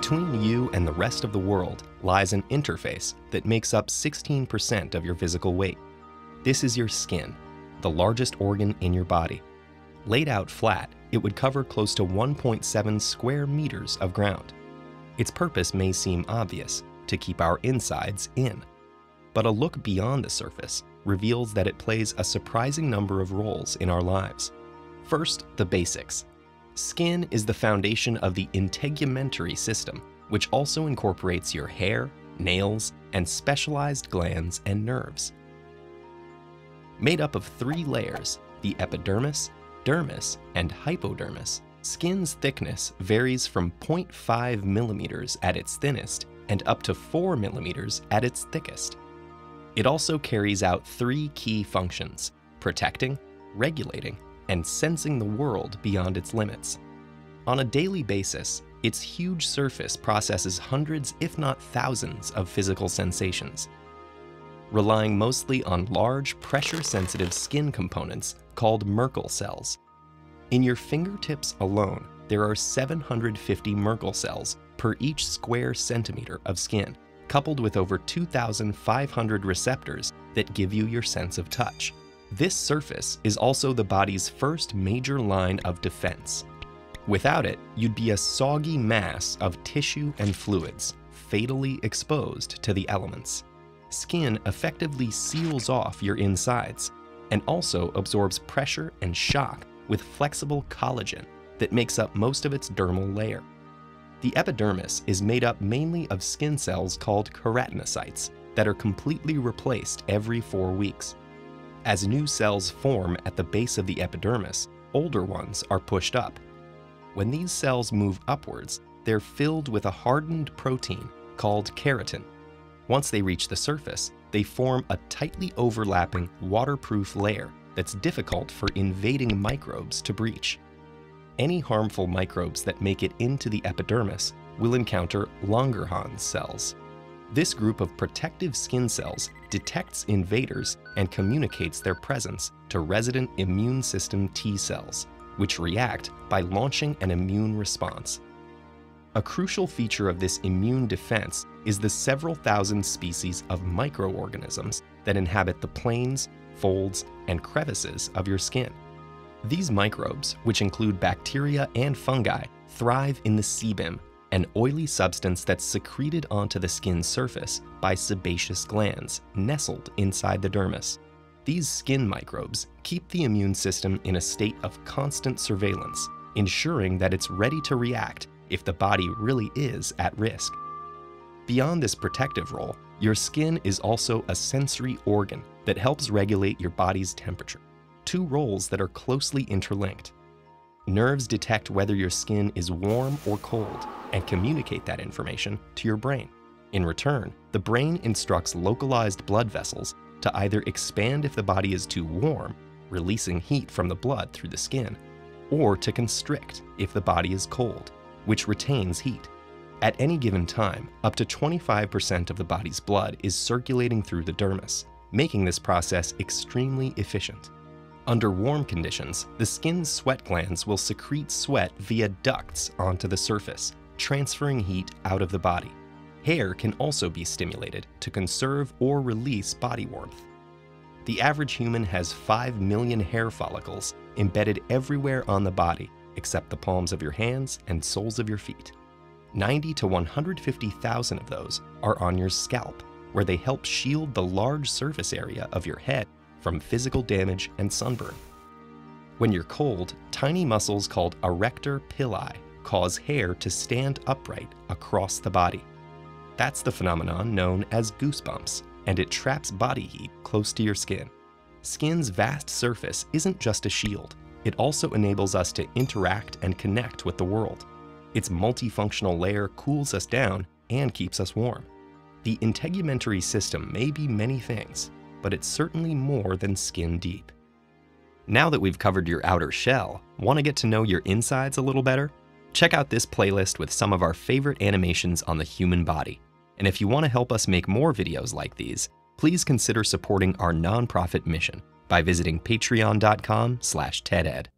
Between you and the rest of the world lies an interface that makes up 16% of your physical weight. This is your skin, the largest organ in your body. Laid out flat, it would cover close to 1.7 square meters of ground. Its purpose may seem obvious, to keep our insides in. But a look beyond the surface reveals that it plays a surprising number of roles in our lives. First, the basics. Skin is the foundation of the integumentary system, which also incorporates your hair, nails, and specialized glands and nerves. Made up of 3 layers, the epidermis, dermis, and hypodermis, skin's thickness varies from 0.5 millimeters at its thinnest and up to 4 millimeters at its thickest. It also carries out 3 key functions: protecting, regulating, and sensing the world beyond its limits. On a daily basis, its huge surface processes hundreds, if not thousands, of physical sensations, relying mostly on large, pressure-sensitive skin components called Merkel cells. In your fingertips alone, there are 750 Merkel cells per each square centimeter of skin, coupled with over 2,500 receptors that give you your sense of touch. This surface is also the body's first major line of defense. Without it, you'd be a soggy mass of tissue and fluids, fatally exposed to the elements. Skin effectively seals off your insides and also absorbs pressure and shock with flexible collagen that makes up most of its dermal layer. The epidermis is made up mainly of skin cells called keratinocytes that are completely replaced every 4 weeks. As new cells form at the base of the epidermis, older ones are pushed up. When these cells move upwards, they're filled with a hardened protein called keratin. Once they reach the surface, they form a tightly overlapping, waterproof layer that's difficult for invading microbes to breach. Any harmful microbes that make it into the epidermis will encounter Langerhans cells. This group of protective skin cells detects invaders and communicates their presence to resident immune system T cells, which react by launching an immune response. A crucial feature of this immune defense is the several thousand species of microorganisms that inhabit the planes, folds, and crevices of your skin. These microbes, which include bacteria and fungi, thrive in the sebum, an oily substance that's secreted onto the skin's surface by sebaceous glands nestled inside the dermis. These skin microbes keep the immune system in a state of constant surveillance, ensuring that it's ready to react if the body really is at risk. Beyond this protective role, your skin is also a sensory organ that helps regulate your body's temperature, 2 roles that are closely interlinked. Nerves detect whether your skin is warm or cold and communicate that information to your brain. In return, the brain instructs localized blood vessels to either expand if the body is too warm, releasing heat from the blood through the skin, or to constrict if the body is cold, which retains heat. At any given time, up to 25% of the body's blood is circulating through the dermis, making this process extremely efficient. Under warm conditions, the skin's sweat glands will secrete sweat via ducts onto the surface, transferring heat out of the body. Hair can also be stimulated to conserve or release body warmth. The average human has 5 million hair follicles embedded everywhere on the body, except the palms of your hands and soles of your feet. 90 to 150,000 of those are on your scalp, where they help shield the large surface area of your head from physical damage and sunburn. When you're cold, tiny muscles called arrector pili cause hair to stand upright across the body. That's the phenomenon known as goosebumps, and it traps body heat close to your skin. Skin's vast surface isn't just a shield, it also enables us to interact and connect with the world. Its multifunctional layer cools us down and keeps us warm. The integumentary system may be many things, but it's certainly more than skin deep. Now that we've covered your outer shell, want to get to know your insides a little better? Check out this playlist with some of our favorite animations on the human body. And if you want to help us make more videos like these, please consider supporting our nonprofit mission by visiting patreon.com/TEDED.